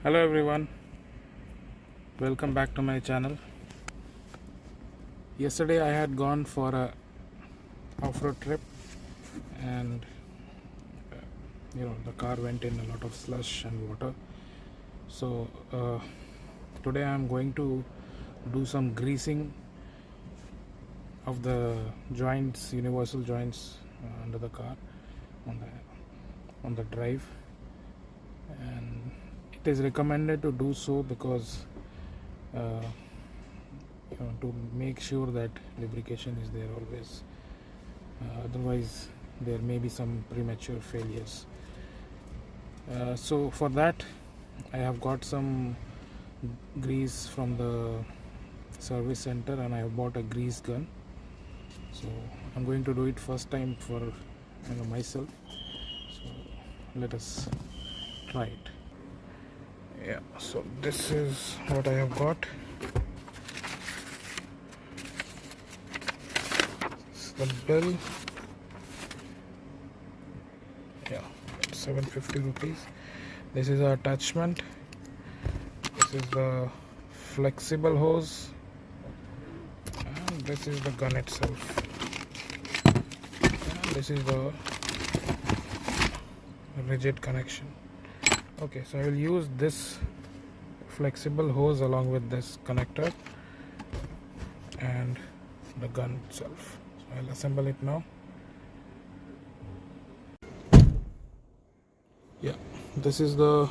Hello everyone, welcome back to my channel. Yesterday I had gone for a off-road trip and the car went in a lot of slush and water. So today I am going to do some greasing of the joints, universal joints under the car on the drive, and it is recommended to do so because to make sure that lubrication is there always, otherwise there may be some premature failures. So for that I have got some grease from the service center and I have bought a grease gun. So I'm going to do it first time for myself, so let us try it. Yeah, so this is what I have got. This is the bill. Yeah, 750 rupees. This is the attachment. This is the flexible hose, and this is the gun itself, and this is the rigid connection. Okay, so I will use this flexible hose along with this connector and the gun itself. So I'll assemble it now. Yeah, this is the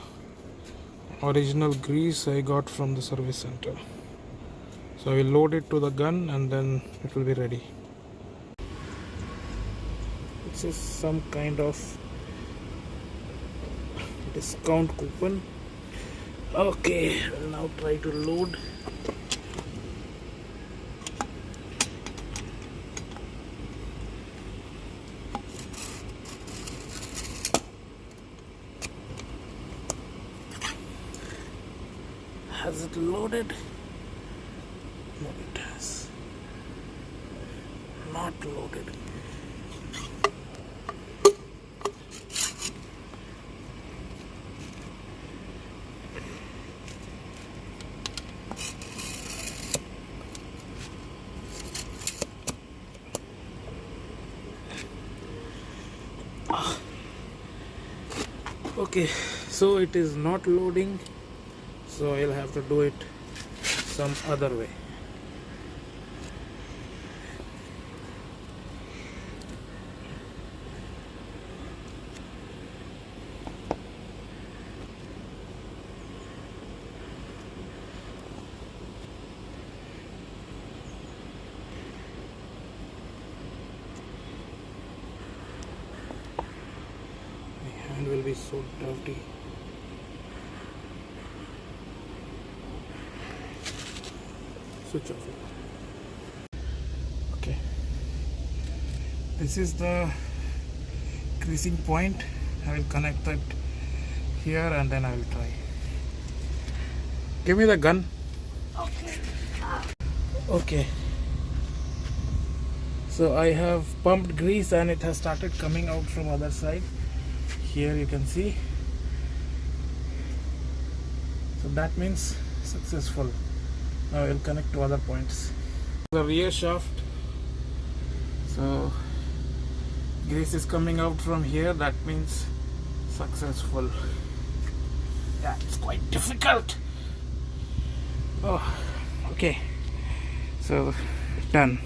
original grease I got from the service center. So I will load it to the gun and then it will be ready. This is some kind of discount coupon. Okay, I'll now try to load. Has it loaded? No, it has not loaded. Okay, so it is not loading, so I'll have to do it some other way. Will be so dirty. Switch off it. Okay, this is the greasing point. I will connect it here and then I will try. Give me the gun. Okay, so I have pumped grease and it has started coming out from other side. Here you can see, so that means successful. Now I will connect to other points. The rear shaft, so grease is coming out from here, that means successful. Yeah, it's quite difficult. Oh, okay, so done.